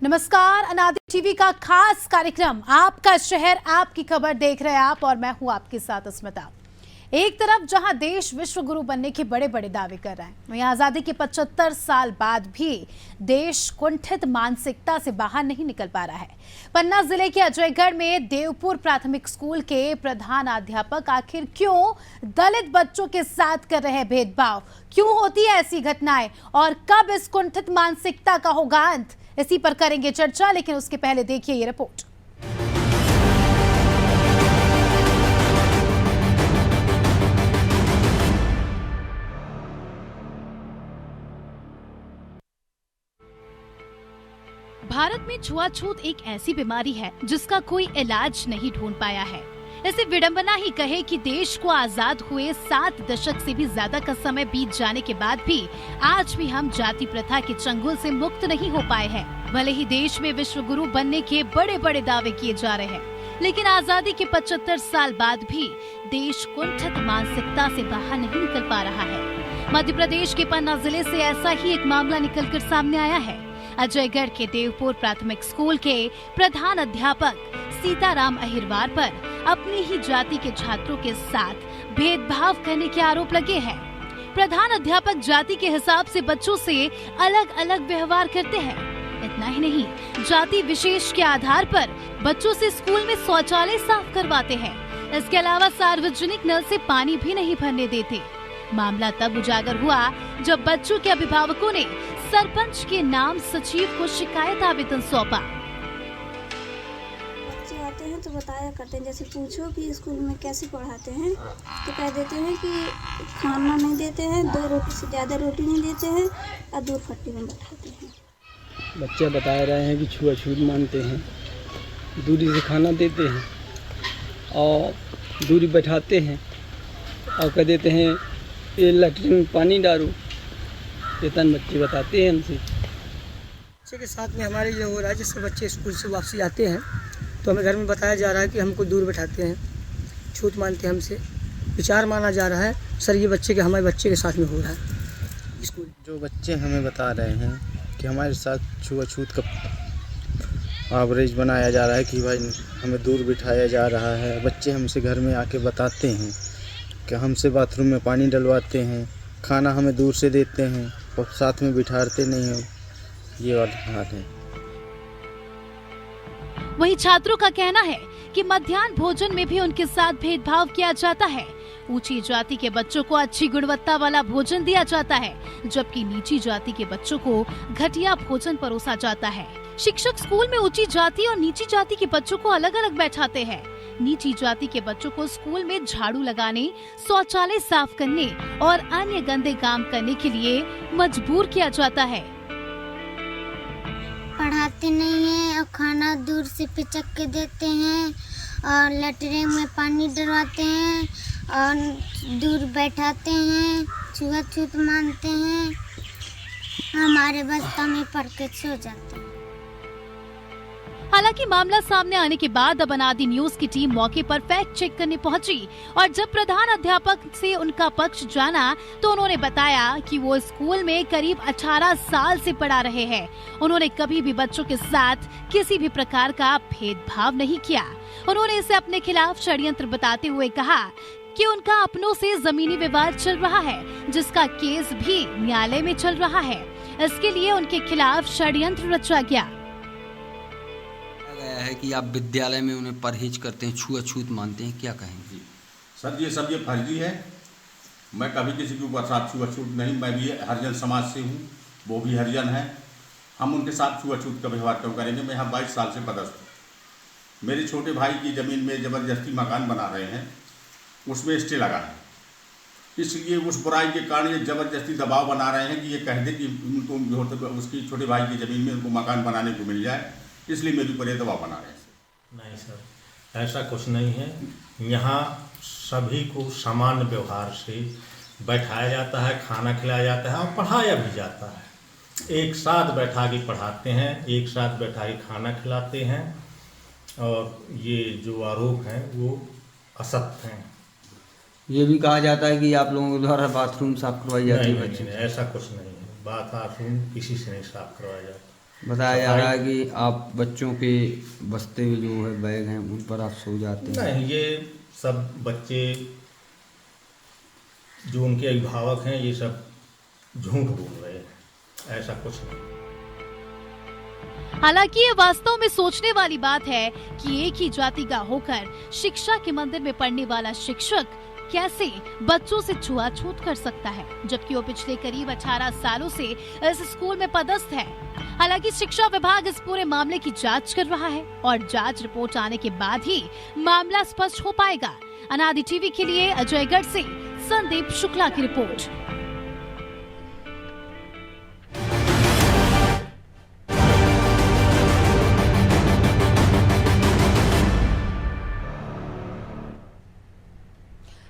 नमस्कार, अनादि टीवी का खास कार्यक्रम आपका शहर आपकी खबर देख रहे हैं आप और मैं हूं आपके साथ स्मिता। एक तरफ जहां देश विश्व गुरु बनने के बड़े बड़े दावे कर रहा है, वहीं आजादी के 75 साल बाद भी देश कुंठित मानसिकता से बाहर नहीं निकल पा रहा है। पन्ना जिले के अजयगढ़ में देवपुर प्राथमिक स्कूल के प्रधानाध्यापक आखिर क्यों दलित बच्चों के साथ कर रहे हैं भेदभाव, क्यों होती है ऐसी घटनाएं और कब इस कुंठित मानसिकता का होगा अंत, इसी पर करेंगे चर्चा। लेकिन उसके पहले देखिए ये रिपोर्ट। भारत में छुआछूत एक ऐसी बीमारी है जिसका कोई इलाज नहीं ढूंढ पाया है। इसे विडंबना ही कहे कि देश को आजाद हुए 7 दशक से भी ज्यादा का समय बीत जाने के बाद भी आज भी हम जाति प्रथा के चंगुल से मुक्त नहीं हो पाए हैं। भले ही देश में विश्व गुरु बनने के बड़े बड़े दावे किए जा रहे हैं, लेकिन आजादी के 75 साल बाद भी देश कुंठित मानसिकता से बाहर नहीं निकल पा रहा है। मध्य प्रदेश के पन्ना जिले से ऐसा ही एक मामला निकलकर सामने आया है। अजयगढ़ के देवपुर प्राथमिक स्कूल के प्रधान अध्यापक सीताराम अहिरवार पर अपनी ही जाति के छात्रों के साथ भेदभाव करने के आरोप लगे हैं। प्रधान अध्यापक जाति के हिसाब से बच्चों से अलग अलग व्यवहार करते हैं। इतना ही नहीं, जाति विशेष के आधार पर बच्चों से स्कूल में शौचालय साफ करवाते हैं। इसके अलावा सार्वजनिक नल से पानी भी नहीं भरने देते। मामला तब उजागर हुआ जब बच्चों के अभिभावकों ने सरपंच के नाम सचिव को शिकायत आवेदन सौंपा। बच्चे आते हैं तो बताया करते हैं, जैसे पूछो कि स्कूल में कैसे पढ़ाते हैं तो कह देते हैं कि खाना नहीं देते हैं, 2 रोटी से ज़्यादा रोटी नहीं देते हैं और दूर फट्टी में बैठाते हैं। बच्चे बता रहे हैं कि छुआछूत मानते हैं, दूरी से खाना देते हैं और दूरी बैठाते हैं और कह देते हैं ये लैट्रिन में पानी डालो। ये तन बच्चे बताते हैं हमसे। बच्चे के साथ में हमारे ये हो रहा है, जिससे बच्चे स्कूल से वापसी आते हैं तो हमें घर में बताया जा रहा है कि हमको दूर बैठाते हैं, छूत मानते हैं हमसे। विचार माना जा रहा है सर ये बच्चे के हमारे बच्चे के साथ में हो रहा है स्कूल। जो बच्चे हमें बता रहे हैं कि हमारे साथ छुआछूत का आवरेज बनाया जा रहा है कि भाई हमें दूर बिठाया जा रहा है। बच्चे हमसे घर में आके बताते हैं कि हमसे बाथरूम में पानी डलवाते हैं, खाना हमें दूर से देते हैं और साथ में बिठाते नहीं हैं। ये वाला हाल है। वहीं छात्रों का कहना है कि मध्याह्न भोजन में भी उनके साथ भेदभाव किया जाता है। ऊंची जाति के बच्चों को अच्छी गुणवत्ता वाला भोजन दिया जाता है, जबकि नीची जाति के बच्चों को घटिया भोजन परोसा जाता है। शिक्षक स्कूल में ऊंची जाति और नीची जाति के बच्चों को अलग अलग बैठाते हैं। नीची जाति के बच्चों को स्कूल में झाड़ू लगाने, शौचालय साफ करने और अन्य गंदे काम करने के लिए मजबूर किया जाता है। पढ़ाते नहीं हैं और खाना दूर से पिचक के देते हैं और लैट्रिन में पानी डलवाते हैं और दूर बैठाते हैं, छुआछूत मानते हैं। हमारे बस्ता में पढ़ के सो जाते हैं। हालांकि मामला सामने आने के बाद अब अनादि न्यूज की टीम मौके पर फैक्ट चेक करने पहुंची और जब प्रधान अध्यापक से उनका पक्ष जाना तो उन्होंने बताया कि वो स्कूल में करीब 18 साल से पढ़ा रहे हैं। उन्होंने कभी भी बच्चों के साथ किसी भी प्रकार का भेदभाव नहीं किया। उन्होंने इसे अपने खिलाफ षड्यंत्र बताते हुए कहा कि उनका अपनों से जमीनी विवाद चल रहा है, जिसका केस भी न्यायालय में चल रहा है। इसके लिए उनके खिलाफ षड्यंत्र रचा गया है कि आप विद्यालय में उन्हें परहेज करते हैं, छुआछूत मानते हैं, क्या कहेंगे? सर ये सब फर्जी है। मैं कभी किसी के ऊपर साथ छुआछूत नहीं, मैं भी हरिजन समाज से हूँ, वो भी हरिजन है। हम उनके साथ छुआछूत का व्यवहार क्यों करेंगे? मैं यहाँ 22 साल से पदस्थ हूँ। मेरे छोटे भाई की ज़मीन में ज़बरदस्ती मकान बना रहे हैं, उसमें स्टे लगा है, इसलिए उस बुराई के कारण ये ज़बरदस्ती दबाव बना रहे हैं कि ये कह दे कि उनको उसकी छोटे भाई की ज़मीन में उनको मकान बनाने को मिल जाए, इसलिए मेरे ऊपर ये दबाव बना रहे हैं। नहीं सर, ऐसा कुछ नहीं है। यहाँ सभी को समान व्यवहार से बैठाया जाता है, खाना खिलाया जाता है और पढ़ाया भी जाता है। एक साथ बैठा के पढ़ाते हैं, एक साथ बैठा के खाना खिलाते हैं और ये जो आरोप हैं वो असत्य हैं। ये भी कहा जाता है कि आप लोगों के द्वारा बाथरूम साफ करवाई जाती है। नहीं, ऐसा कुछ नहीं है। बाथरूम किसी से नहीं साफ करवाया जाता। बताया जा रहा है कि आप बच्चों के बस्ते में जो है बैग हैं उन पर आप सो जाते हैं। नहीं, ये सब बच्चे जो उनके अभिभावक हैं ये सब झूठ बोल रहे हैं, ऐसा कुछ नहीं। हालांकि ये वास्तव में सोचने वाली बात है कि एक ही जाति का होकर शिक्षा के मंदिर में पढ़ने वाला शिक्षक कैसे बच्चों से छुआछूत कर सकता है, जबकि वो पिछले करीब 18 सालों से इस स्कूल में पदस्थ है। हालांकि शिक्षा विभाग इस पूरे मामले की जांच कर रहा है और जांच रिपोर्ट आने के बाद ही मामला स्पष्ट हो पाएगा। अनादि टीवी के लिए अजयगढ़ से संदीप शुक्ला की रिपोर्ट।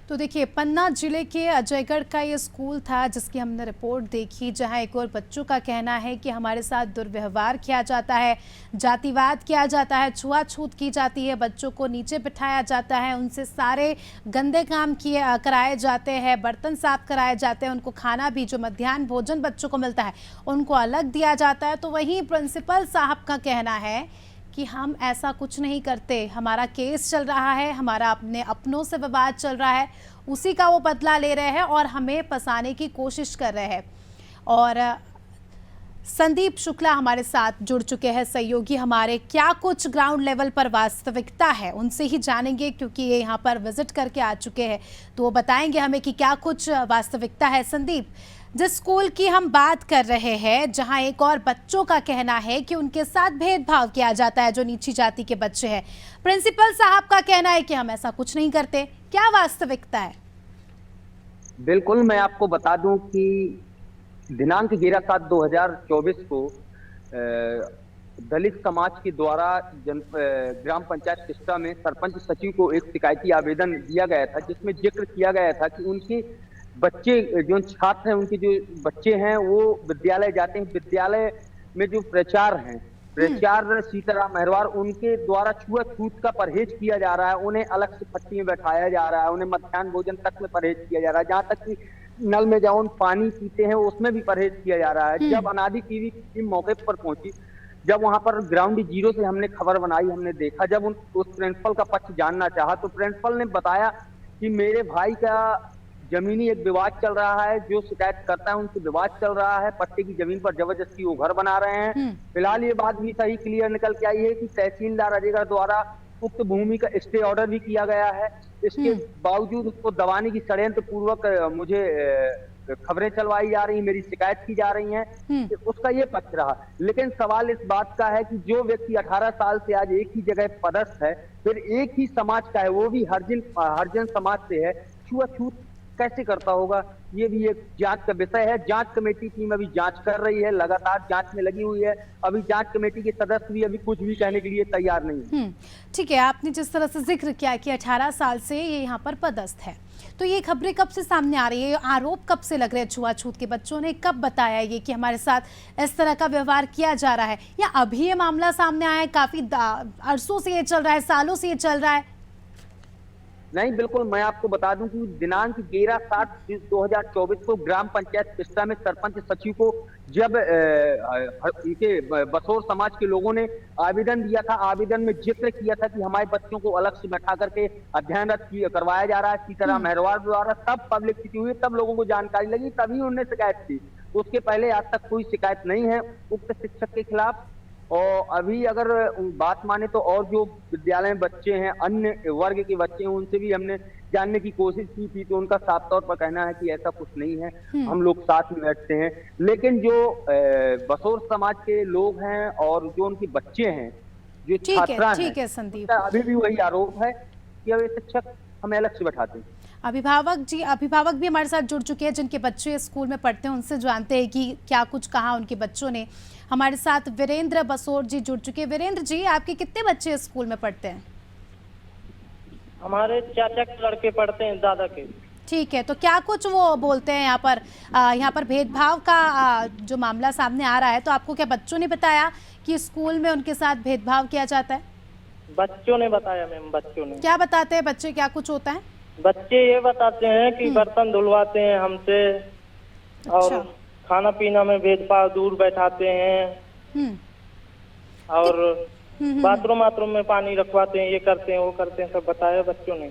तो देखिए, पन्ना जिले के अजयगढ़ का ये स्कूल था जिसकी हमने रिपोर्ट देखी, जहां एक और बच्चों का कहना है कि हमारे साथ दुर्व्यवहार किया जाता है, जातिवाद किया जाता है, छुआछूत की जाती है, बच्चों को नीचे बिठाया जाता है, उनसे सारे गंदे काम कराए जाते हैं, बर्तन साफ कराए जाते हैं, उनको खाना भी जो मध्याह्न भोजन बच्चों को मिलता है उनको अलग दिया जाता है। तो वहीं प्रिंसिपल साहब का कहना है कि हम ऐसा कुछ नहीं करते, हमारा केस चल रहा है, हमारा अपनों से विवाद चल रहा है, उसी का वो बदला ले रहे हैं और हमें फंसाने की कोशिश कर रहे हैं। और संदीप शुक्ला हमारे साथ जुड़ चुके हैं सहयोगी हमारे। क्या कुछ ग्राउंड लेवल पर वास्तविकता है उनसे ही जानेंगे, क्योंकि ये यहाँ पर विजिट करके आ चुके हैं, तो वो बताएंगे हमें कि क्या कुछ वास्तविकता है। संदीप, जिस स्कूल की हम बात कर रहे हैं, जहां एक और बच्चों का कहना है कि उनके साथ भेदभाव किया जाता है जो नीची जाति के बच्चे हैं, प्रिंसिपल साहब का कहना है कि हम ऐसा कुछ नहीं करते, क्या वास्तविकता है? बिल्कुल, मैं आपको बता दूं कि दिनांक 11/7/2024 को दलित समाज के द्वारा ग्राम पंचायत सिस्टा में सरपंच सचिव को एक शिकायती आवेदन दिया गया था, जिसमें जिक्र किया गया था कि उनके बच्चे जो छात्र हैं, उनके जो बच्चे हैं वो विद्यालय जाते हैं, विद्यालय में जो प्राचार्य सीताराम मेहरवार, उनके द्वारा छुआछूत का परहेज किया जा रहा है, उन्हें अलग से पट्टी में बैठाया जा रहा है, उन्हें मध्याह्न भोजन तक में परहेज किया जा रहा है, जहाँ तक कि नल में जाओ पानी पीते हैं उसमें भी परहेज किया जा रहा है। जब अनादि टीवी की टीम मौके पर पहुंची, जब वहां पर ग्राउंड जीरो से हमने खबर बनाई, हमने देखा, जब उस प्रिंसिपल का पक्ष जानना चाहा तो प्रिंसिपल ने बताया कि मेरे भाई का जमीनी एक विवाद चल रहा है, जो शिकायत करता है उनसे विवाद चल रहा है, पट्टे की जमीन पर जबरदस्ती वो घर बना रहे हैं। फिलहाल ये बात भी सही क्लियर निकल के आई है कि तहसीलदार अजयगढ़ द्वारा उक्त भूमि का स्टे ऑर्डर भी किया गया है। इसके बावजूद उसको दबाने की षड्यंत्र पूर्वक मुझे खबरें चलवाई जा रही, मेरी शिकायत की जा रही हैं, उसका ये पक्ष रहा। लेकिन सवाल इस बात का है कि जो व्यक्ति 18 साल से आज एक ही जगह पदस्थ है, फिर एक ही समाज का है, वो भी हरिजन समाज से है, छुआछूत कैसे करता होगा, ये भी एक जांच का विषय है। जांच कमेटी टीम अभी जांच कर रही है, लगातार जांच में लगी हुई है। अभी जांच कमेटी के सदस्य भी अभी कुछ भी कहने के लिए तैयार नहीं है। ठीक है, आपने जिस तरह से जिक्र किया कि 18 साल से ये यहाँ पर पदस्थ है, तो ये खबरें कब से सामने आ रही है, आरोप कब से लग रहे हैं छुआछूत के? बच्चों ने कब बताया ये कि हमारे साथ इस तरह का व्यवहार किया जा रहा है, या अभी ये मामला सामने आया है? काफी अरसों से ये चल रहा है, सालों से ये चल रहा है? नहीं, बिल्कुल, मैं आपको बता दूं कि दिनांक 11/7/2024 को ग्राम पंचायत सिस्टा में सरपंच सचिव को जब इनके बसोर समाज के लोगों ने आवेदन दिया था, आवेदन में जिक्र किया था कि हमारे बच्चों को अलग से बैठा करके अध्ययनरत करवाया जा रहा है सीताराम मेहरवार द्वारा, तब पब्लिसिटी हुई, तब लोगों को जानकारी लगी, तभी उन्होंने शिकायत की। उसके पहले आज तक कोई शिकायत नहीं है उक्त शिक्षक के खिलाफ। और अभी अगर बात माने तो और जो विद्यालय में बच्चे हैं, अन्य वर्ग के बच्चे हैं, उनसे भी हमने जानने की कोशिश की थी, तो उनका साफ तौर पर कहना है कि ऐसा कुछ नहीं है, हम लोग साथ में बैठते हैं। लेकिन जो बसोर समाज के लोग हैं और जो उनके बच्चे हैं, जो छात्रा हैं, संदीप, अभी भी वही आरोप है कि अब ये शिक्षक हमें अलग से बैठाते हैं। अभिभावक भी हमारे साथ जुड़ चुके हैं जिनके बच्चे स्कूल में पढ़ते हैं, उनसे जानते हैं कि क्या कुछ कहा उनके बच्चों ने। हमारे साथ वीरेंद्र बसोर जी जुड़ चुके हैं। वीरेंद्र जी, आपके कितने बच्चे स्कूल में पढ़ते हैं? हमारे चाचा के लड़के पढ़ते हैं, दादा के। ठीक है, तो क्या कुछ वो बोलते हैं यहाँ पर भेदभाव का जो मामला सामने आ रहा है, तो आपको क्या बच्चों ने बताया कि स्कूल में उनके साथ भेदभाव किया जाता है? बच्चों ने बताया मैम, बच्चों ने। क्या बताते हैं बच्चे, क्या कुछ होता है? बच्चे ये बताते हैं कि बर्तन धुलवाते हैं हमसे, और खाना पीना में भेदभाव, दूर बैठाते हैं, और बाथरूम वाथरूम में पानी रखवाते हैं, ये करते हैं वो करते हैं, सब बताया बच्चों ने।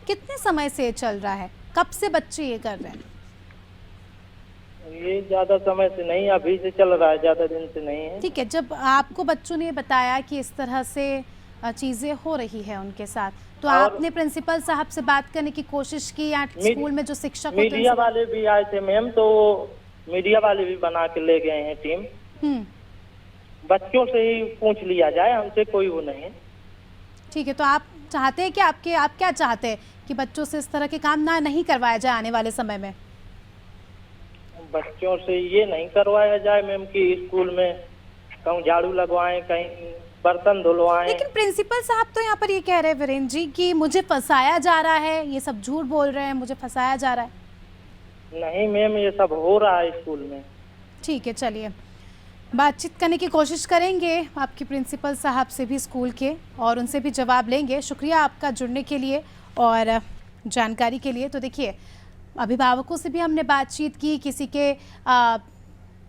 कितने समय से ये चल रहा है, कब से बच्चे ये कर रहे हैं? ये ज्यादा समय से नहीं, अभी से चल रहा है, ज्यादा दिन से नहीं है। ठीक है, जब आपको बच्चों ने बताया कि इस तरह से चीजें हो रही है उनके साथ, तो आपने प्रिंसिपल साहब से बात करने की कोशिश की या स्कूल में जो शिक्षक होते हैं? मीडिया वाले भी आए थे मैम, तो मीडिया वाले भी बना के ले गए हैं टीम। बच्चों से ही पूछ लिया जाए, हमसे कोई वो नहीं है। ठीक है, तो आप चाहते हैं कि आप क्या चाहते हैं कि बच्चों से इस तरह के काम नहीं करवाया जाए आने वाले समय में? बच्चों से ये नहीं करवाया जाए मैम कि स्कूल में कहीं झाड़ू लगवाएं, कहीं बर्तन धुलवाएं। लेकिन प्रिंसिपल साहब तो यहाँ पर ये कह रहे हैं वीरेंद्र जी कि मुझे फंसाया जा रहा है, ये सब झूठ बोल रहे हैं, मुझे फंसाया जा रहा है। नहीं मैम, ये सब हो रहा है स्कूल में। ठीक है, चलिए बातचीत करने की कोशिश करेंगे आपके प्रिंसिपल साहब से भी स्कूल के, और उनसे भी जवाब लेंगे। शुक्रिया आपका जुड़ने के लिए और जानकारी के लिए। तो देखिए, अभिभावकों से भी हमने बातचीत की, किसी के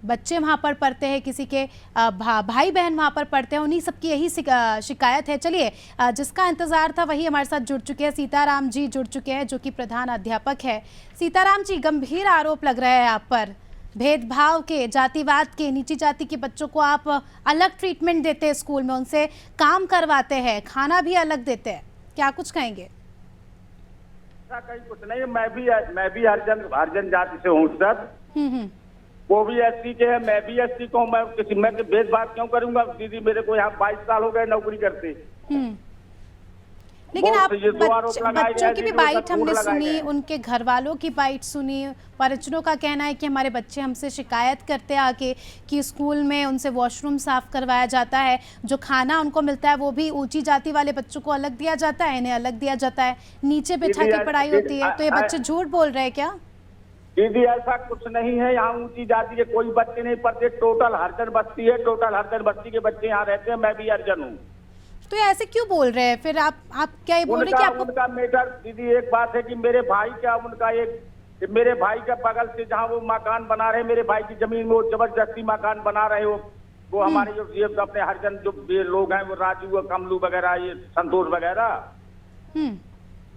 बच्चे वहाँ पर पढ़ते हैं, किसी के भाई बहन वहाँ पर पढ़ते हैं, उन्हीं सबकी यही शिकायत है। चलिए, जिसका इंतज़ार था वही हमारे साथ जुड़ चुके हैं, सीताराम जी जुड़ चुके हैं, जो कि प्रधान अध्यापक है। सीताराम जी, गंभीर आरोप लग रहे हैं आप पर, भेदभाव के, जातिवाद के, नीची जाति के बच्चों को आप अलग ट्रीटमेंट देते हैं स्कूल में, उनसे काम करवाते हैं, खाना भी अलग देते हैं, क्या कुछ कहेंगे? कहीं कुछ नहीं, मैं भी हरिजन जाति से हूँ सर। वो भी एससी के है, मैं भी एससी को हूँ। मैं भेदभाव क्यों करूंगा दीदी? मेरे को यहाँ 22 साल हो गए नौकरी करते। लेकिन आप बच्चों की भी बाइट हमने सुनी, उनके घर वालों की बाइट सुनी, परिजनों का कहना है कि हमारे बच्चे हमसे शिकायत करते आके कि स्कूल में उनसे वॉशरूम साफ करवाया जाता है, जो खाना उनको मिलता है वो भी ऊंची जाति वाले बच्चों को अलग दिया जाता है, इन्हें अलग दिया जाता है, नीचे बैठा के पढ़ाई होती है। तो ये बच्चे झूठ बोल रहे हैं क्या? दीदी ऐसा कुछ नहीं है, यहाँ ऊंची जाति के कोई बच्चे नहीं पढ़ते, टोटल हरिजन बस्ती है, टोटल हरिजन बस्ती के बच्चे यहाँ रहते हैं। मैं भी हरिजन हूँ। तो ऐसे क्यों बोल रहे हैं फिर आप क्या ये बोल रहे हैं कि आपको? उनका मैटर दीदी एक बात है कि मेरे भाई का मेरे भाई का बगल से जहाँ वो मकान बना रहे, मेरे भाई की जमीन में वो जबरदस्ती मकान बना रहे हो, वो हमारे जो ये अपने हरिजन जो लोग हैं, वो राजू कमलू वगैरह, ये संतोष वगैरह,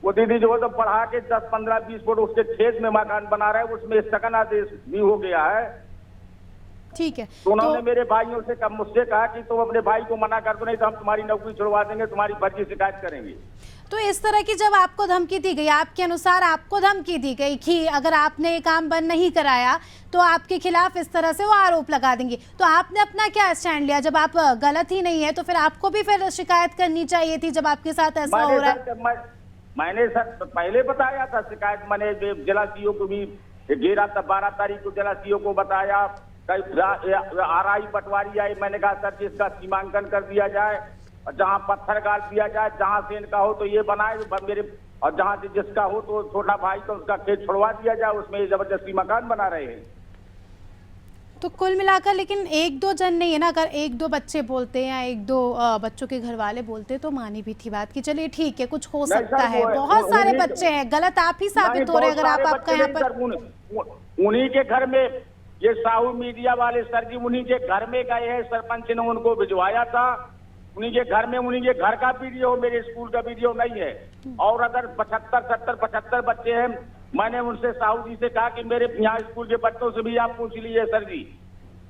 वो दीदी जो है तो पढ़ा के 10, 15, 20 फुट उसके खेत में मकान बना रहे हैं, उसमें स्थगन आदेश भी हो गया है। ठीक है, तो उन्होंने मेरे भाइयों से मुझसे कहा कि तुम अपने भाई को मना कर दो, नहीं तो हम तुम्हारी नौकरी छुड़वा देंगे, तुम्हारी फर्जी शिकायत करेंगे। तो इस तरह की जब आपको धमकी दी गई, आपके अनुसार आपको धमकी दी गई कि अगर आपने ये काम बंद नहीं कराया तो आपके खिलाफ इस तरह से वो आरोप लगा देंगे, तो आपने अपना क्या स्टैंड लिया? जब आप गलत ही नहीं है तो फिर आपको भी फिर शिकायत करनी चाहिए थी जब आपके साथ ऐसा हो रहा है। मैंने सर पहले बताया था शिकायत, मैंने जिला सीओ को भी घेरा था, 12 तारीख को जिला सीओ को बताया, आरआई पटवारी आई, मैंने कहा सर जी इसका सीमांकन कर दिया जाए और जहाँ पत्थर गाड़ दिया जाए, जहाँ से इनका हो तो ये बनाए मेरे, और जहाँ से जिसका हो तो छोटा भाई तो उसका खेत छुड़वा दिया जाए, उसमें ये जबरदस्ती मकान बना रहे हैं। तो कुल मिलाकर लेकिन 1-2 जन नहीं है ना, अगर 1-2 बच्चे बोलते हैं या 1-2 बच्चों के घर वाले बोलते तो मानी भी थी बात कि चलिए ठीक है कुछ हो सकता है, बहुत सारे बच्चे हैं, गलत आप ही साबित हो रहे हैं। अगर आपका यहाँ पर उन्हीं के घर में ये साहू मीडिया वाले सर जी उन्हीं के घर में गए हैं, सरपंच ने उनको भिजवाया था, उन्हीं के घर में, उन्हीं के घर का वीडियो, मेरे स्कूल का वीडियो नहीं है। और अगर 75 बच्चे हैं, मैंने उनसे साहू जी से कहा कि मेरे यहाँ स्कूल के बच्चों से भी आप पूछ लीजिए सर जी,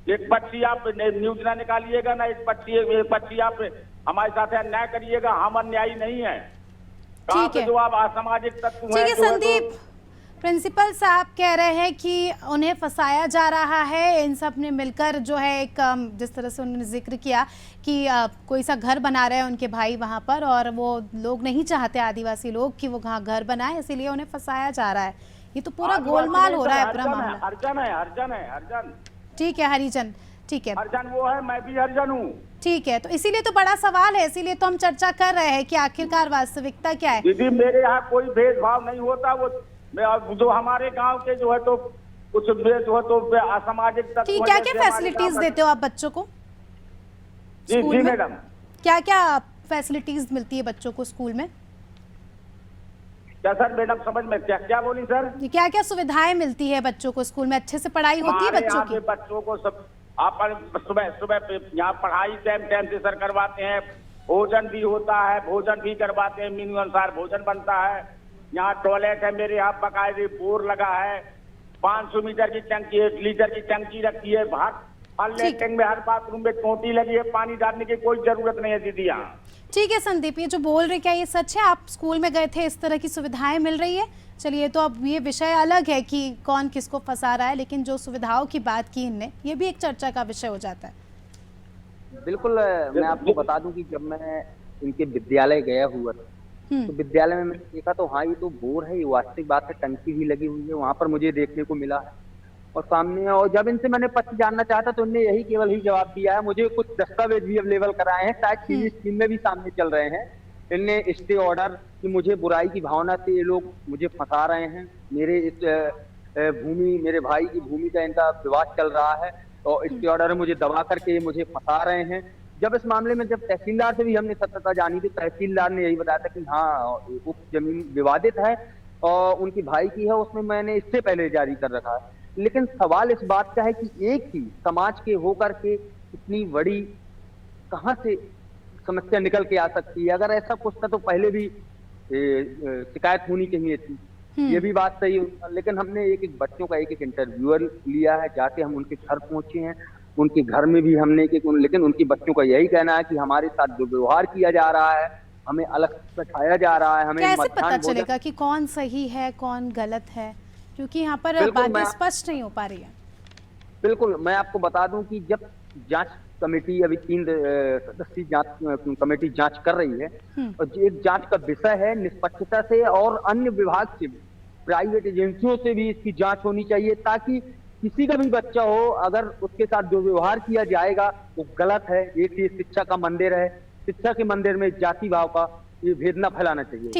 एक बच्ची आप न्यूज ना निकालिएगा ना, एक बच्ची आप हमारे साथ अन्याय करिएगा, हम अन्यायी नहीं है। ठीक है, जो आप असामाजिक तत्व हैं, संदीप प्रिंसिपल साहब कह रहे हैं कि उन्हें फंसाया जा रहा है, इन सब ने मिलकर जो है एक जिस तरह से उन्होंने जिक्र किया कि कोई सा घर बना रहे हैं उनके भाई वहाँ पर, और वो लोग नहीं चाहते आदिवासी लोग कि वो वहाँ घर बनाए, इसीलिए उन्हें फंसाया जा रहा है। ये तो पूरा गोलमाल हो रहा है पूरा मामला। हरिजन ठीक है, हरिजन, ठीक है, हरिजन वो है, मैं भी हरिजन हूँ। ठीक है, तो इसीलिए तो बड़ा सवाल है, इसीलिए तो हम चर्चा कर रहे हैं कि आखिरकार वास्तविकता क्या है। दीदी मेरे यहाँ कोई भेदभाव नहीं होता, वो जो हमारे गांव के जो है तो कुछ जो है तो असामाजिक तत्व। क्या क्या फैसिलिटीज देते हो आप बच्चों को? जी मैडम, क्या क्या फैसिलिटीज मिलती है बच्चों को स्कूल में? क्या सर मैडम समझ में क्या बोली सर? क्या क्या सुविधाएं मिलती है बच्चों को स्कूल में? अच्छे से पढ़ाई होती है बच्चों की? बच्चों को सब आप सुबह सुबह यहाँ पढ़ाई टाइम से सर करवाते हैं, भोजन भी होता है, भोजन भी करवाते हैं, मेन्यू अनुसार भोजन बनता है। यहाँ टॉयलेट है मेरे यहाँ, बकायदे बोर लगा है, 500 मीटर की टंकी, 1 लीटर की टंकी रखी है, हर लैट्रिन में हर बाथरूम में टोटी लगी है, पानी डालने की कोई जरूरत नहीं है दीदी यहाँ। ठीक है संदीप, ये जो बोल रहे क्या ये सच है? आप स्कूल में गए थे, इस तरह की सुविधाएं मिल रही है? चलिए, तो अब ये विषय अलग है कि कौन किसको फंसा रहा है, लेकिन जो सुविधाओं की बात की इनने, ये भी एक चर्चा का विषय हो जाता है। बिल्कुल, मैं आपको बता दूं कि जब मैं इनके विद्यालय गया हुआ था तो विद्यालय में मैंने देखा तो हाँ, ये तो बोर है, ये वास्तविक बात है, टंकी भी लगी हुई है, वहां पर मुझे देखने को मिला है और सामने। और जब इनसे मैंने पक्ष जानना चाहता तो इन्होंने यही केवल ही जवाब दिया है। मुझे कुछ दस्तावेज भी अवेलेबल कराए हैं, शायद टीवी स्क्रीन में भी सामने चल रहे हैं। इनने स्टे ऑर्डर कि मुझे बुराई की भावना से ये लोग मुझे फंसा रहे हैं, मेरे इस भूमि, मेरे भाई की भूमि का इनका विवाद चल रहा है और स्टे ऑर्डर मुझे दबा करके मुझे फंसा रहे हैं। जब इस मामले में जब तहसीलदार से भी हमने सत्यता जानी तो तहसीलदार ने यही बताया था कि हाँ, उक्त जमीन विवादित है और उनकी भाई की है, उसमें मैंने इससे पहले जारी कर रखा है। लेकिन सवाल इस बात का है कि एक ही समाज के होकर के इतनी बड़ी कहां से समस्या निकल के आ सकती है? अगर ऐसा कुछ था तो पहले भी शिकायत होनी चाहिए थी, ये भी बात सही है। लेकिन हमने एक बच्चों का एक इंटरव्यूअर लिया है, जाके हम उनके घर पहुंचे हैं, उनके घर में भी हमने लेकिन उनके बच्चों का यही कहना है कि हमारे साथ जो व्यवहार किया जा रहा है, हमें अलग बैठाया जा रहा है। हमें कैसे पता चलेगा कि कौन सही है कौन गलत है, क्योंकि यहाँ पर बातें स्पष्ट नहीं हो पा रही है। बिल्कुल, मैं आपको बता दूं कि जब जांच कमेटी, अभी 3 सदस्यीय जांच कमेटी जांच कर रही है और एक जांच का विषय है निष्पक्षता से और अन्य विभाग से, प्राइवेट एजेंसियों से भी इसकी जांच होनी चाहिए, ताकि किसी का भी बच्चा हो अगर उसके साथ जो व्यवहार किया जाएगा वो गलत है। एक ये शिक्षा का मंदिर है, शिक्षा के मंदिर में जाति भाव का ये भेद न फैलाना चाहिए।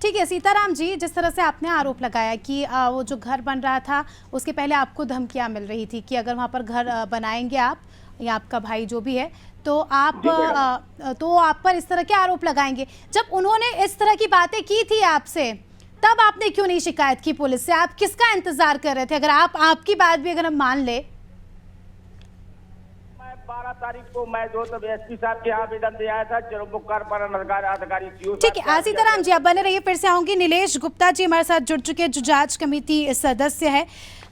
ठीक है सीताराम जी, जिस तरह से आपने आरोप लगाया कि वो जो घर बन रहा था उसके पहले आपको धमकियां मिल रही थी कि अगर वहां पर घर बनाएंगे आप या आपका भाई जो भी है तो आप पर इस तरह के आरोप लगाएंगे। जब उन्होंने इस तरह की बातें की थी आपसे, तब आपने क्यों नहीं शिकायत की पुलिस से? आप किसका इंतजार कर रहे थे? अगर आपकी बात भी अगर हम मान ले, 12 तारीख को मैं जो तो एसपी साहब के आवेदन दिया था, अधिकारी। ठीक है सीताराम जी, आप बने रहिए, फिर से आऊंगी। नीलेश गुप्ता जी हमारे साथ जुड़ चुके हैं, जो जांच कमेटी सदस्य है।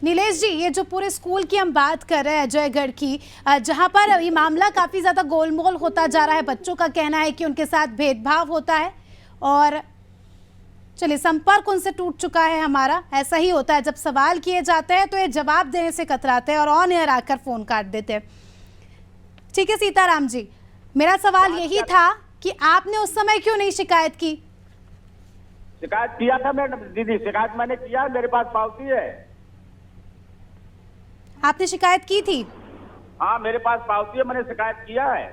नीलेश जी, ये जो पूरे स्कूल की हम बात कर रहे हैं अजयगढ़ की, जहां पर ये मामला काफी ज्यादा गोलमोल होता जा रहा है, बच्चों का कहना है कि उनके साथ भेदभाव होता है और चलिए संपर्क उनसे टूट चुका है हमारा। ऐसा ही होता है, जब सवाल किए जाते हैं तो ये जवाब देने से कतराते हैं और ऑन एयर आकर फोन काट देते हैं। ठीक है सीताराम जी, मेरा सवाल यही था कि आपने उस समय क्यों नहीं शिकायत की? शिकायत किया था मैडम, दीदी शिकायत मैंने किया, मेरे पास पावती है। आपने शिकायत की थी? हाँ, मेरे पास पावती है, मैंने शिकायत किया है।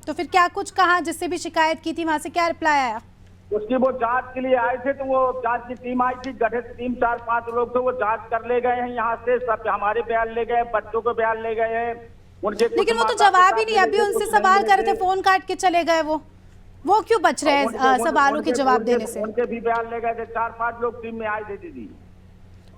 तो फिर क्या कुछ कहा? जिससे भी शिकायत की थी वहां से क्या रिप्लाई आया? उसकी वो जांच के लिए आए थे, तो वो जांच की टीम आई थी, गठित टीम 4-5 लोग थे, वो जांच कर ले गए हैं यहाँ से, सब हमारे बयान ले गए, बच्चों को बयान ले गए हैं। लेकिन वो तो जवाब ही नहीं, अभी उनसे सवाल कर रहे थे, फोन काट के चले गए। वो क्यों बच रहे हैं सवालों के जवाब देने से? उनके भी बयान ले गए थे, 4-5 लोग टीम में आए थे दीदी।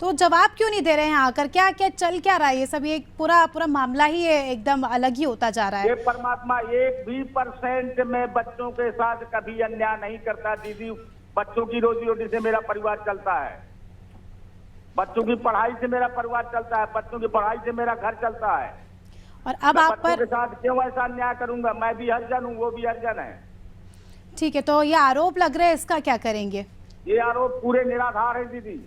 तो जवाब क्यों नहीं दे रहे हैं आकर? क्या चल क्या रहा है? ये सब एक पूरा मामला ही एकदम अलग ही होता जा रहा है। ये परमात्मा 1% में बच्चों के साथ कभी अन्याय नहीं करता दीदी। बच्चों की रोजी रोटी से मेरा परिवार चलता है, बच्चों की पढ़ाई से मेरा परिवार चलता है, बच्चों की पढ़ाई से मेरा घर चलता है। और अब आप पर के साथ क्यों ऐसा अन्याय करूंगा? मैं भी हरिजन हूँ, वो भी हरिजन है। ठीक है, तो ये आरोप लग रहे हैं, इसका क्या करेंगे? ये आरोप पूरे निराधार है दीदी,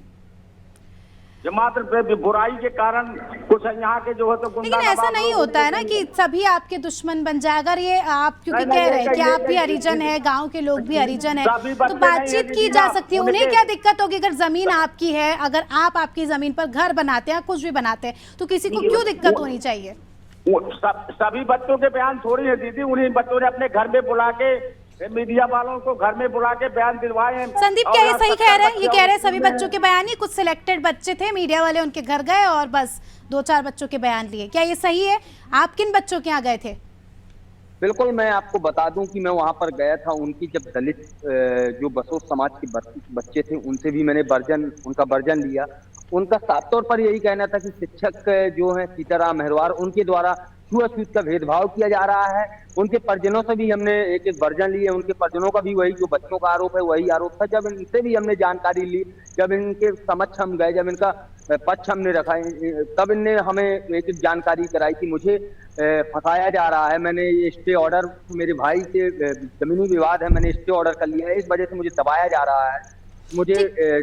जो मात्र बुराई के कारण कुछ यहाँ के जो है तो। लेकिन ऐसा नहीं होता है ना कि सभी आपके दुश्मन बन जाए। अगर ये आप क्योंकि कह रहे हैं कि आप भी हरिजन है, गांव के लोग भी हरिजन है, तो बातचीत की जा सकती है। उन्हें क्या दिक्कत होगी अगर जमीन आपकी है? अगर आप आपकी जमीन पर घर बनाते हैं, कुछ भी बनाते हैं, तो किसी को क्यों दिक्कत होनी चाहिए? सभी बच्चों के बयान थोड़ी है दीदी, उन्हीं बच्चों ने अपने घर में बुला के, मीडिया वालों को घर में बुला के बयान दिलवाए हैं। संदीप क्या ये सही कह रहे हैं? ये कह रहे हैं सभी बच्चों के बयान ही, कुछ सिलेक्टेड बच्चे थे, मीडिया वाले उनके घर गए और बस 2-4 बच्चों के बयान लिए, क्या ये सही है? आप किन बच्चों के यहाँ गए थे? बिल्कुल, मैं आपको बता दूं कि मैं वहां पर गया था। उनकी जब दलित जो बसों समाज के बच्चे थे, उनसे भी मैंने उनका वर्जन लिया उनका साफ तौर पर यही कहना था कि शिक्षक जो हैं सीताराम मेहरवार, उनके द्वारा छुआछूत का भेदभाव किया जा रहा है। उनके परिजनों से भी हमने एक वर्जन लिए, उनके परिजनों का भी वही जो बच्चों का आरोप है वही आरोप था। जब इनसे भी हमने जानकारी ली, जब इनके समक्ष हम गए, जब इनका पक्ष हमने रखा, तब इनने हमें एक जानकारी कराई कि मुझे फंसाया जा रहा है। मैंने ये स्टे ऑर्डर, मेरे भाई से जमीनी विवाद है, मैंने स्टे ऑर्डर कर लिया है, इस वजह से मुझे दबाया जा रहा है, मुझे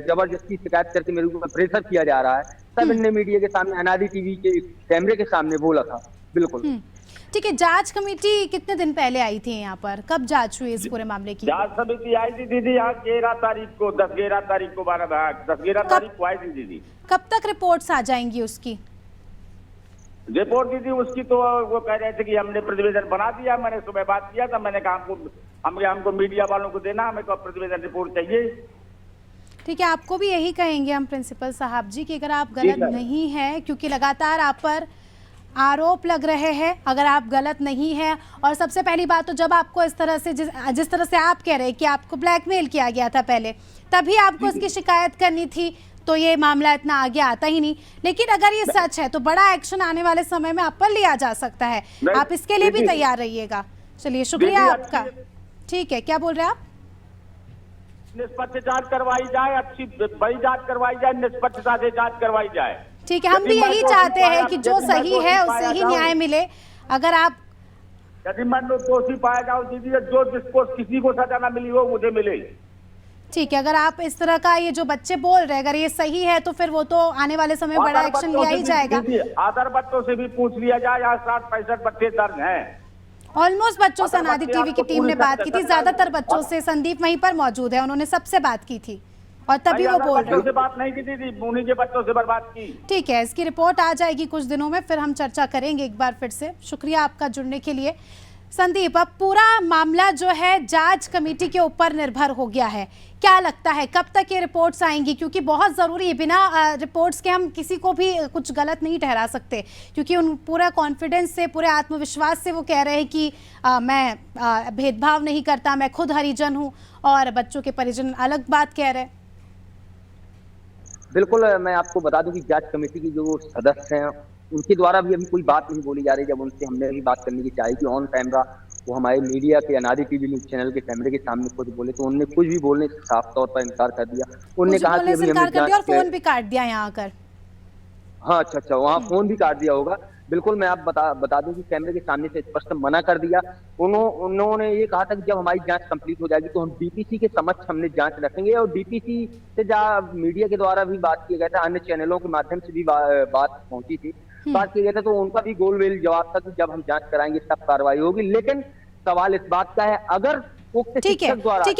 जबरदस्ती शिकायत करके मेरे ऊपर प्रेशर किया जा रहा है। तब इनने मीडिया के सामने, अनादि टीवी के कैमरे के सामने बोला था। बिल्कुल ठीक है। जांच कमेटी कितने दिन पहले आई थी यहाँ पर, कब जांच हुई इस पूरे मामले की? जांच समिति आई थी दीदी यहाँ 11 तारीख को, 10-11 तारीख को 11 तारीख को आई थी दीदी। कब तक रिपोर्ट्स आ जाएंगी उसकी? रिपोर्ट दीदी उसकी तो वो कह रहे थे कि हमने प्रतिवेदन बना दिया। मैंने सुबह बात किया था, मैंने कहा हमको मीडिया वालों को देना, हमें तो प्रतिवेदन रिपोर्ट चाहिए। ठीक है, आपको भी यही कहेंगे हम प्रिंसिपल साहब जी कि अगर आप गलत नहीं हैं, क्योंकि लगातार आप पर आरोप लग रहे हैं, अगर आप गलत नहीं हैं, और सबसे पहली बात तो जब आपको इस तरह से जिस तरह से आप कह रहे हैं कि आपको ब्लैकमेल किया गया था पहले, तभी आपको इसकी शिकायत करनी थी, तो ये मामला इतना आगे आता ही नहीं। लेकिन अगर ये सच है तो बड़ा एक्शन आने वाले समय में आप पर लिया जा सकता है, आप इसके लिए भी तैयार रहिएगा। चलिए, शुक्रिया आपका। ठीक है, क्या बोल रहे हैं आप? निष्पक्ष जांच करवाई जाए, अच्छी बड़ी जांच करवाई जाए, निष्पक्षता से जांच करवाई जाए। ठीक है, हम भी यही चाहते हैं कि जो सही है उससे ही न्याय मिले। अगर आप यदि मैं दोषी पाया जाऊं दीदी, जो जिसको किसी को सजा न मिली हो मुझे मिले। ठीक है, अगर आप इस तरह का ये जो बच्चे बोल रहे हैं अगर ये सही है तो फिर वो तो आने वाले समय में बड़ा एक्शन लिया ही जाएगा। आधार बच्चों से भी पूछ लिया जाए, यहाँ 60-65 बच्चे दर्ज हैं। ऑलमोस्ट बच्चों से अनादि टीवी की टीम ने बात की थी, ज्यादातर बच्चों से। संदीप वहीं पर मौजूद है, उन्होंने सबसे बात की थी और तभी वो बोल रहे हैं। बात नहीं की थी, उन्हीं के बच्चों से बर्बाद की। ठीक है, इसकी रिपोर्ट आ जाएगी कुछ दिनों में, फिर हम चर्चा करेंगे एक बार फिर से। शुक्रिया आपका जुड़ने के लिए। संदीप, अब पूरा मामला जो है जांच कमेटी के ऊपर निर्भर हो गया है, क्या लगता है कब तक ये रिपोर्ट्स आएंगी? क्योंकि बहुत ज़रूरी है, बिना रिपोर्ट्स के हम किसी को भी कुछ गलत नहीं ठहरा सकते, क्योंकि उन पूरा कॉन्फिडेंस से, पूरे आत्मविश्वास से वो कह रहे हैं कि मैं भेदभाव नहीं करता, मैं खुद हरिजन हूँ, और बच्चों के परिजन अलग बात कह रहे हैं। बिल्कुल, मैं आपको बता दूं कि जांच कमेटी की जो सदस्य हैं उनके द्वारा भी अभी कोई बात नहीं बोली जा रही। जब उनसे हमने भी बात करने की चाही कि ऑन कैमरा वो हमारे मीडिया के अनादि टीवी न्यूज चैनल के कैमरे के सामने कुछ बोले, तो उन्होंने कुछ भी बोलने से साफ तौर पर इनकार कर दिया। उन्होंने कहा कि अभी हमने फोन भी काट दिया यहाँ आकर। हाँ, अच्छा, वहाँ फोन भी काट दिया होगा। बिल्कुल, मैं आप बता दूं कि कैमरे के सामने से स्पष्ट मना कर दिया। उन्होंने ये कहा था कि जब हमारी जांच कंप्लीट हो जाएगी तो हम डीपीसी के समक्ष हमने जांच रखेंगे, और डीपीसी से मीडिया के द्वारा भी बात किया गया था, अन्य चैनलों के माध्यम से भी बात पहुंची थी, बात किया गया था, तो उनका भी गोलमेल जवाब था कि जब हम जांच कराएंगे तब कार्रवाई होगी। लेकिन सवाल इस बात का है, अगर ठीक है,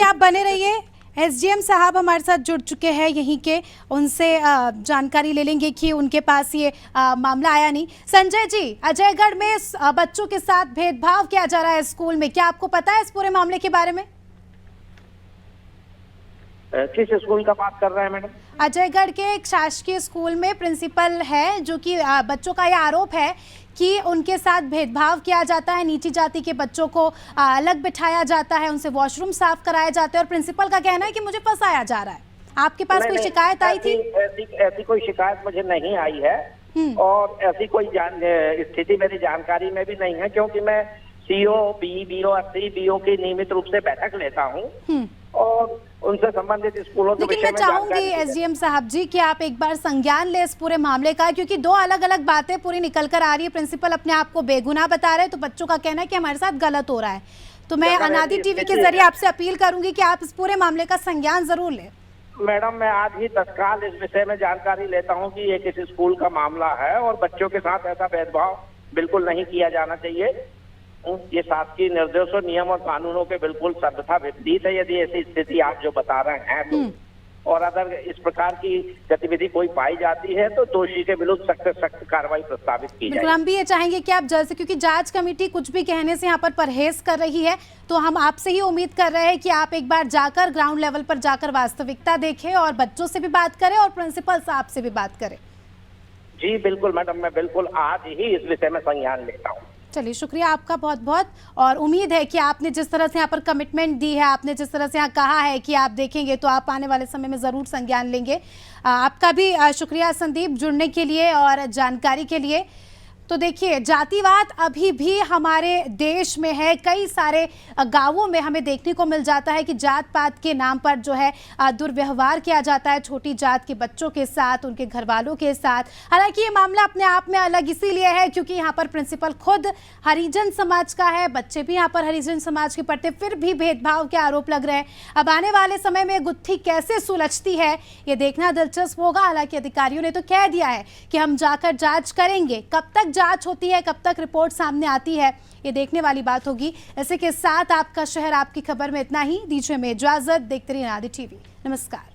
आप बने रहिए। एसडीएम साहब हमारे साथ जुड़ चुके हैं यहीं के, उनसे जानकारी ले लेंगे कि उनके पास ये मामला आया नहीं। संजय जी, अजयगढ़ में बच्चों के साथ भेदभाव किया जा रहा है स्कूल में, क्या आपको पता है इस पूरे मामले के बारे में? किस स्कूल का बात कर रहे हैं मैडम? अजयगढ़ के एक शासकीय स्कूल में प्रिंसिपल है, जो कि बच्चों का यह आरोप है कि उनके साथ भेदभाव किया जाता है, नीची जाति के बच्चों को अलग बिठाया जाता है, उनसे वॉशरूम साफ कराया जाता है, और प्रिंसिपल का कहना है कि मुझे फंसाया जा रहा है। आपके पास कोई शिकायत आई थी? ऐसी कोई शिकायत मुझे नहीं आई है, और ऐसी कोई स्थिति मेरी जानकारी में भी नहीं है, क्योंकि मैं सीओ, बीओ, बीओ की नियमित रूप से बैठक लेता हूँ और उनसे संबंधित स्कूलों के विषय में। लेकिन मैं चाहूंगी एसडीएम साहब जी कि आप एक बार संज्ञान ले इस पूरे मामले का, क्योंकि दो अलग अलग बातें पूरी निकल कर आ रही है। प्रिंसिपल अपने आप को बेगुनाह बता रहे हैं, तो बच्चों का कहना है कि हमारे साथ गलत हो रहा है। तो मैं अनादि टीवी के जरिए आपसे अपील करूंगी कि आप इस पूरे मामले का संज्ञान जरूर लें। मैडम, मैं आज ही तत्काल इस विषय में जानकारी लेता हूँ कि ये किस स्कूल का मामला है, और बच्चों के साथ ऐसा भेदभाव बिल्कुल नहीं किया जाना चाहिए। ये शासकीय निर्देशों, नियम और कानूनों के बिल्कुल सर्वथा विपरीत है यदि ऐसी स्थिति आप जो बता रहे हैं तो। और अगर इस प्रकार की गतिविधि कोई पाई जाती है तो दोषी के विरुद्ध सख्त से सख्त कार्रवाई प्रस्तावित की जाए। हम भी ये चाहेंगे कि आप जल्द से, क्योंकि जांच कमेटी कुछ भी कहने से यहाँ पर परहेज कर रही है, तो हम आपसे ही उम्मीद कर रहे हैं कि आप एक बार जाकर ग्राउंड लेवल पर जाकर वास्तविकता देखें और बच्चों से भी बात करें और प्रिंसिपल साहब से भी बात करें। जी बिल्कुल मैडम, मैं बिल्कुल आज ही इस विषय में संज्ञान लेता हूँ। चलिए, शुक्रिया आपका बहुत बहुत। और उम्मीद है कि आपने जिस तरह से यहाँ पर कमिटमेंट दी है, आपने जिस तरह से यहाँ कहा है कि आप देखेंगे, तो आप आने वाले समय में ज़रूर संज्ञान लेंगे। आपका भी शुक्रिया संदीप, जुड़ने के लिए और जानकारी के लिए। तो देखिए, जातिवाद अभी भी हमारे देश में है। कई सारे गांवों में हमें देखने को मिल जाता है कि जात पात के नाम पर जो है दुर्व्यवहार किया जाता है छोटी जात के बच्चों के साथ, उनके घर वालों के साथ। हालांकि ये मामला अपने आप में अलग इसीलिए है क्योंकि यहाँ पर प्रिंसिपल खुद हरिजन समाज का है, बच्चे भी यहाँ पर हरिजन समाज के पढ़ते, फिर भी भेदभाव के आरोप लग रहे हैं। अब आने वाले समय में गुत्थी कैसे सुलझती है, ये देखना दिलचस्प होगा। हालांकि अधिकारियों ने तो कह दिया है कि हम जाकर जांच करेंगे। कब तक जांच होती है, कब तक रिपोर्ट सामने आती है, ये देखने वाली बात होगी। इसी के साथ आपका शहर आपकी खबर में इतना ही। दीजिए में इजाजत, देखते रहिए आदि टीवी। नमस्कार।